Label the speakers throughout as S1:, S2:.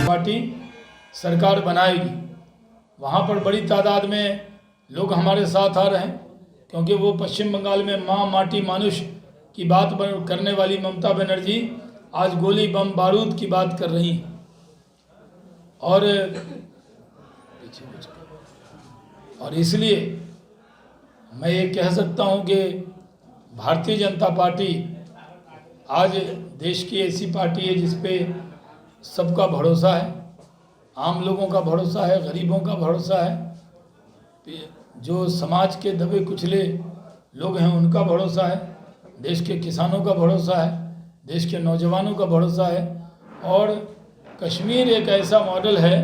S1: Party सरकार बनाएगी। वहाँ पर बड़ी तादाद में लोग हमारे साथ आ रहे हैं, क्योंकि वो पश्चिम बंगाल में माँ माटी मानुष की बात करने वाली ममता बनर्जी आज गोली बम बारूद की बात कर रही हैं। और इसलिए मैं ये कह सकता हूँ कि भारतीय जनता पार्टी आज देश की ऐसी पार्टी है जिस पे सबका भरोसा है, आम लोगों का भरोसा है, गरीबों का भरोसा है, जो समाज के दबे कुचले लोग हैं उनका भरोसा है, देश के किसानों का भरोसा है, देश के नौजवानों का भरोसा है। और कश्मीर एक ऐसा मॉडल है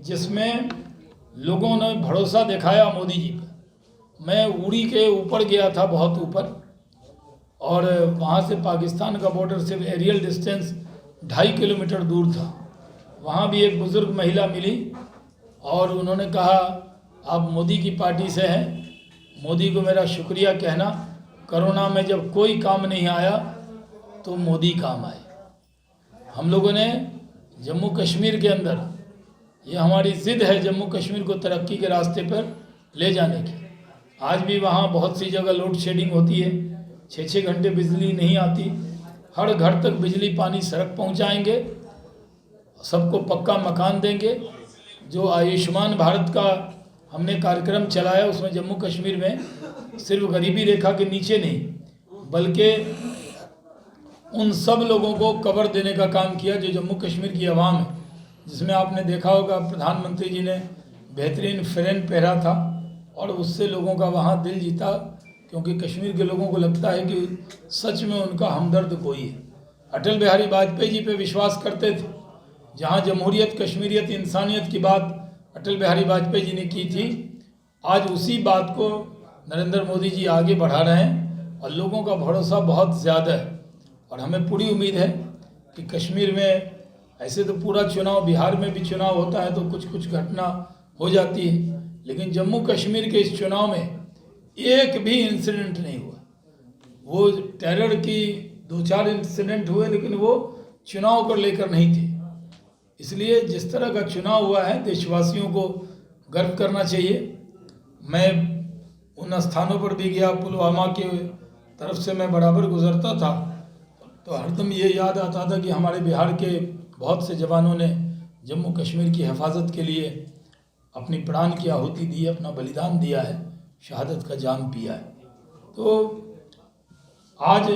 S1: जिसमें लोगों ने भरोसा दिखाया मोदी जी पर। मैं उड़ी के ऊपर गया था, बहुत ऊपर, और वहाँ से पाकिस्तान का बॉर्डर सिर्फ एरियल डिस्टेंस 2.5 किलोमीटर दूर था। वहाँ भी एक बुज़ुर्ग महिला मिली और उन्होंने कहा, आप मोदी की पार्टी से हैं, मोदी को मेरा शुक्रिया कहना, कोरोना में जब कोई काम नहीं आया तो मोदी काम आए। हम लोगों ने जम्मू कश्मीर के अंदर, ये हमारी ज़िद है जम्मू कश्मीर को तरक्की के रास्ते पर ले जाने की। आज भी वहाँ बहुत सी जगह लोड शेडिंग होती है, 6-6 घंटे बिजली नहीं आती। हर घर तक बिजली पानी सड़क पहुँचाएंगे, सबको पक्का मकान देंगे। जो आयुष्मान भारत का हमने कार्यक्रम चलाया उसमें जम्मू कश्मीर में सिर्फ गरीबी रेखा के नीचे नहीं, बल्कि उन सब लोगों को कवर देने का काम किया जो जम्मू कश्मीर की आवाम है, जिसमें आपने देखा होगा प्रधानमंत्री जी ने बेहतरीन फ़िरन पहरा था और उससे लोगों का वहाँ दिल जीता, क्योंकि कश्मीर के लोगों को लगता है कि सच में उनका हमदर्द कोई है। अटल बिहारी वाजपेयी जी पे विश्वास करते थे। जहाँ जमहूरियत, कश्मीरियत, इंसानियत की बात अटल बिहारी वाजपेयी जी ने की थी, आज उसी बात को नरेंद्र मोदी जी आगे बढ़ा रहे हैं और लोगों का भरोसा बहुत ज़्यादा है। और हमें पूरी उम्मीद है कि कश्मीर में, ऐसे तो पूरा चुनाव, बिहार में भी चुनाव होता है तो कुछ कुछ घटना हो जाती है, लेकिन जम्मू कश्मीर के इस चुनाव में एक भी इंसिडेंट नहीं हुआ। वो टेरर की 2-4 इंसिडेंट हुए, लेकिन वो चुनाव को लेकर नहीं थे। इसलिए जिस तरह का चुनाव हुआ है, देशवासियों को गर्व करना चाहिए। मैं उन स्थानों पर भी गया, पुलवामा के तरफ से मैं बराबर गुजरता था तो हरदम ये याद आता था कि हमारे बिहार के बहुत से जवानों ने जम्मू कश्मीर की हिफाजत के लिए अपनी प्राण की आहुति दी, अपना बलिदान दिया है, शहादत का जाम पिया है। तो आज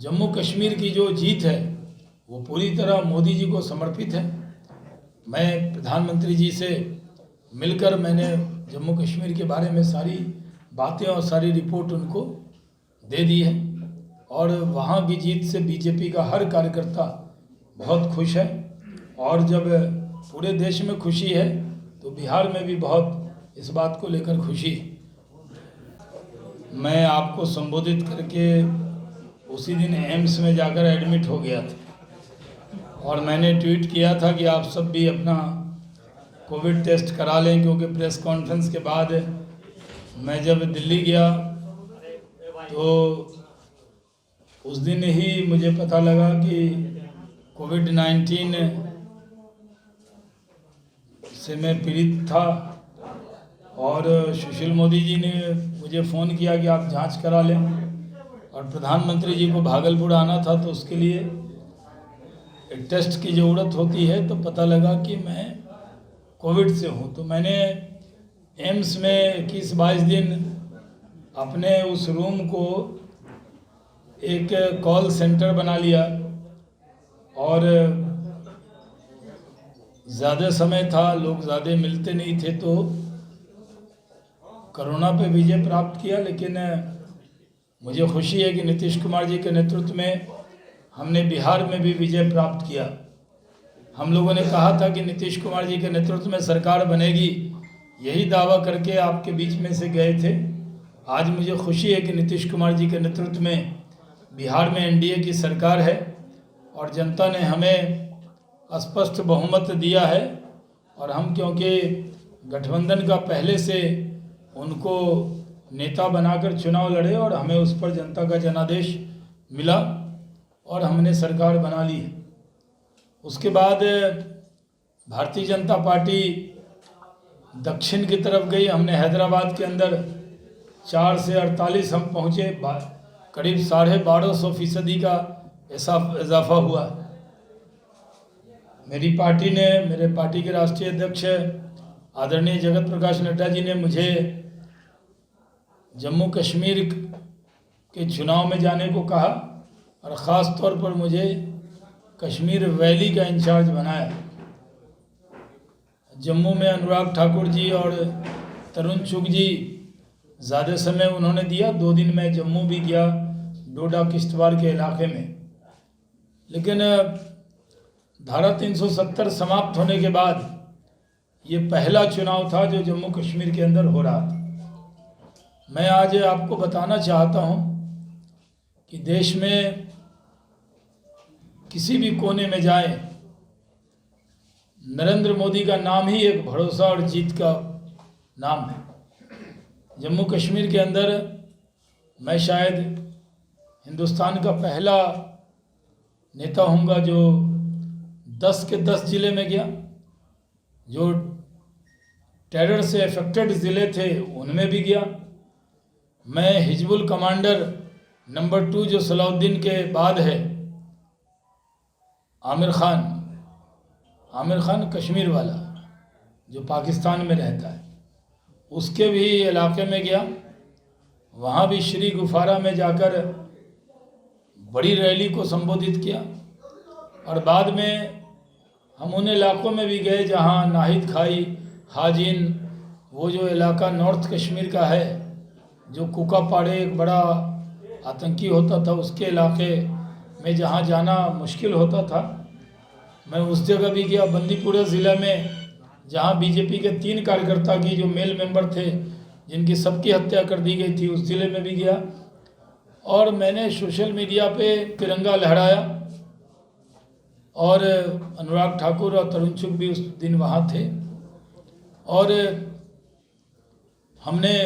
S1: जम्मू कश्मीर की जो जीत है वो पूरी तरह मोदी जी को समर्पित है। मैं प्रधानमंत्री जी से मिलकर मैंने जम्मू कश्मीर के बारे में सारी बातें और सारी रिपोर्ट उनको दे दी है, और वहाँ की जीत से बीजेपी का हर कार्यकर्ता बहुत खुश है। और जब पूरे देश में खुशी है तो बिहार में भी बहुत इस बात को लेकर खुशी है। मैं आपको संबोधित करके उसी दिन एम्स में जाकर एडमिट हो गया था और मैंने ट्वीट किया था कि आप सब भी अपना कोविड टेस्ट करा लें, क्योंकि प्रेस कॉन्फ्रेंस के बाद मैं जब दिल्ली गया तो उस दिन ही मुझे पता लगा कि कोविड-19 से मैं पीड़ित था। और सुशील मोदी जी ने मुझे फ़ोन किया कि आप जांच करा लें, और प्रधानमंत्री जी को भागलपुर आना था तो उसके लिए एक टेस्ट की ज़रूरत होती है। तो पता लगा कि मैं कोविड से हूँ। तो मैंने एम्स में 21-22 दिन अपने उस रूम को एक कॉल सेंटर बना लिया, और ज़्यादा समय था, लोग ज़्यादा मिलते नहीं थे, तो कोरोना पे विजय प्राप्त किया। लेकिन मुझे खुशी है कि नीतीश कुमार जी के नेतृत्व में हमने बिहार में भी विजय प्राप्त किया। हम लोगों ने कहा था कि नीतीश कुमार जी के नेतृत्व में सरकार बनेगी, यही दावा करके आपके बीच में से गए थे। आज मुझे खुशी है कि नीतीश कुमार जी के नेतृत्व में बिहार में एनडीए की सरकार है और जनता ने हमें स्पष्ट बहुमत दिया है। और हम, क्योंकि गठबंधन का पहले से उनको नेता बनाकर चुनाव लड़े और हमें उस पर जनता का जनादेश मिला और हमने सरकार बना ली है। उसके बाद भारतीय जनता पार्टी दक्षिण की तरफ गई। हमने हैदराबाद के अंदर 4 से 48 हम पहुँचे, करीब 1250% का इजाफा हुआ। मेरी पार्टी ने, मेरे पार्टी के राष्ट्रीय अध्यक्ष आदरणीय जगत प्रकाश नड्डा जी ने मुझे जम्मू कश्मीर के चुनाव में जाने को कहा और ख़ास तौर पर मुझे कश्मीर वैली का इंचार्ज बनाया। जम्मू में अनुराग ठाकुर जी और तरुण चुग जी ज़्यादा समय उन्होंने दिया। 2 दिन मैं जम्मू भी गया, डोडा किश्तवाड़ के इलाके में। लेकिन धारा 370 समाप्त होने के बाद ये पहला चुनाव था जो जम्मू कश्मीर के अंदर हो रहा था। मैं आज आपको बताना चाहता हूँ कि देश में किसी भी कोने में जाएं, नरेंद्र मोदी का नाम ही एक भरोसा और जीत का नाम है। जम्मू कश्मीर के अंदर मैं शायद हिंदुस्तान का पहला नेता होऊंगा जो 10 के 10 ज़िले में गया। जो टेरर से अफेक्टेड ज़िले थे उनमें भी गया। मैं हिजबुल कमांडर नंबर 2 जो सलाउद्दीन के बाद है, आमिर खान कश्मीर वाला जो पाकिस्तान में रहता है, उसके भी इलाके में गया। वहाँ भी श्री गुफारा में जाकर बड़ी रैली को संबोधित किया। और बाद में हम उन इलाकों में भी गए जहाँ नाहिद खाई, हाजिन, वो जो इलाका नॉर्थ कश्मीर का है, जो कुकापाड़े एक बड़ा आतंकी होता था, उसके इलाके में जहाँ जाना मुश्किल होता था, मैं उस जगह भी गया। बंदीपुरा ज़िला में जहाँ बीजेपी के 3 कार्यकर्ता की जो मेल मेंबर थे जिनकी सबकी हत्या कर दी गई थी, उस ज़िले में भी गया। और मैंने सोशल मीडिया पे तिरंगा लहराया और अनुराग ठाकुर और तरुण चुग भी उस दिन वहाँ थे। और हमने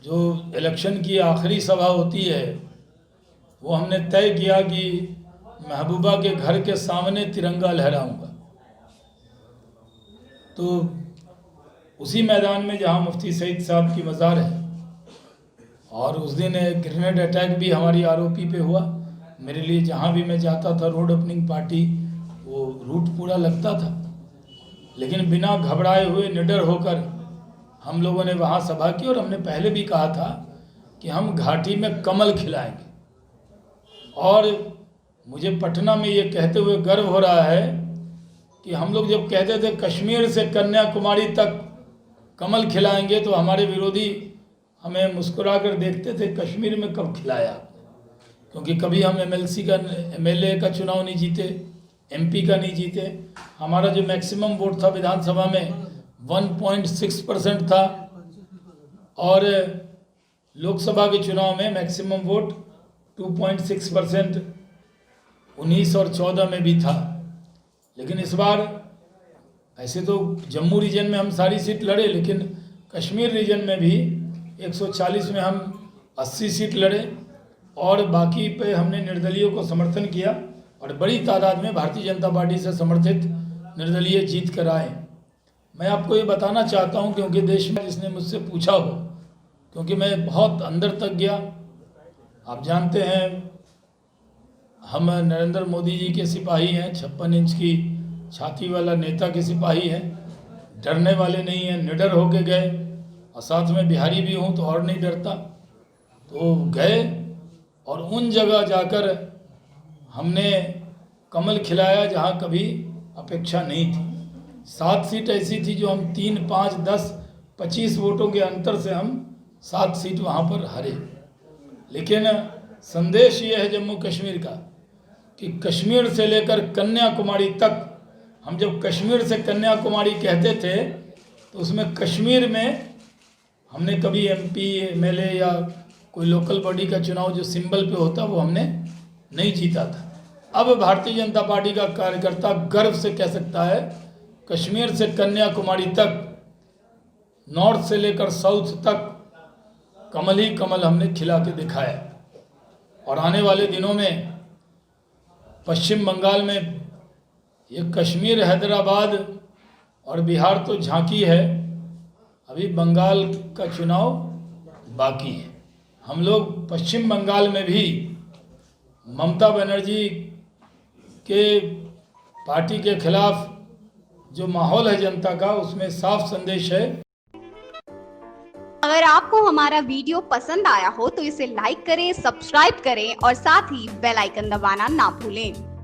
S1: जो इलेक्शन की आखिरी सभा होती है वो हमने तय किया कि महबूबा के घर के सामने तिरंगा लहराऊंगा। तो उसी मैदान में जहां मुफ्ती सईद साहब की मज़ार है, और उस दिन एक ग्रेनेड अटैक भी हमारी आरोपी पे हुआ। मेरे लिए जहां भी मैं जाता था, रोड ओपनिंग पार्टी, वो रूट पूरा लगता था, लेकिन बिना घबराए हुए निडर होकर हम लोगों ने वहाँ सभा की। और हमने पहले भी कहा था कि हम घाटी में कमल खिलाएंगे। और मुझे पटना में ये कहते हुए गर्व हो रहा है कि हम लोग जब कहते थे कश्मीर से कन्याकुमारी तक कमल खिलाएंगे, तो हमारे विरोधी हमें मुस्कुरा कर देखते थे, कश्मीर में कब खिलाया? क्योंकि कभी हम एमएलए का चुनाव नहीं जीते, एमपी का नहीं जीते। हमारा जो मैक्सिमम वोट था विधानसभा में 1.6% था, और लोकसभा के चुनाव में मैक्सिमम वोट 2.6% 19 और 14 में भी था। लेकिन इस बार ऐसे तो जम्मू रीजन में हम सारी सीट लड़े, लेकिन कश्मीर रीजन में भी 140 में हम 80 सीट लड़े, और बाकी पे हमने निर्दलीयों को समर्थन किया और बड़ी तादाद में भारतीय जनता पार्टी से समर्थित निर्दलीय जीत कर आए। मैं आपको ये बताना चाहता हूँ, क्योंकि देश में जिसने मुझसे पूछा हो, क्योंकि मैं बहुत अंदर तक गया। आप जानते हैं हम नरेंद्र मोदी जी के सिपाही हैं, 56 इंच की छाती वाला नेता के सिपाही हैं, डरने वाले नहीं हैं, निडर होके गए। और साथ में बिहारी भी हूँ तो और नहीं डरता। तो गए और उन जगह जाकर हमने कमल खिलाया जहाँ कभी अपेक्षा नहीं थी। 7 सीट ऐसी थी जो हम 3, 5, 10, 25 वोटों के अंतर से हम 7 सीट वहाँ पर हारे। लेकिन संदेश ये है जम्मू कश्मीर का कि कश्मीर से लेकर कन्याकुमारी तक, हम जब कश्मीर से कन्याकुमारी कहते थे तो उसमें कश्मीर में हमने कभी एमपी, एमएलए या कोई लोकल बॉडी का चुनाव जो सिंबल पे होता वो हमने नहीं जीता था। अब भारतीय जनता पार्टी का कार्यकर्ता गर्व से कह सकता है कश्मीर से कन्याकुमारी तक, नॉर्थ से लेकर साउथ तक कमल ही कमल हमने खिला के दिखाया। और आने वाले दिनों में पश्चिम बंगाल में ये कश्मीर, हैदराबाद और बिहार तो झांकी है, अभी बंगाल का चुनाव बाकी है। हम लोग पश्चिम बंगाल में भी ममता बनर्जी के पार्टी के खिलाफ जो माहौल है जनता का, उसमें साफ संदेश है।
S2: अगर आपको हमारा वीडियो पसंद आया हो तो इसे लाइक करें, सब्सक्राइब करें और साथ ही बेल आइकन दबाना ना भूलें।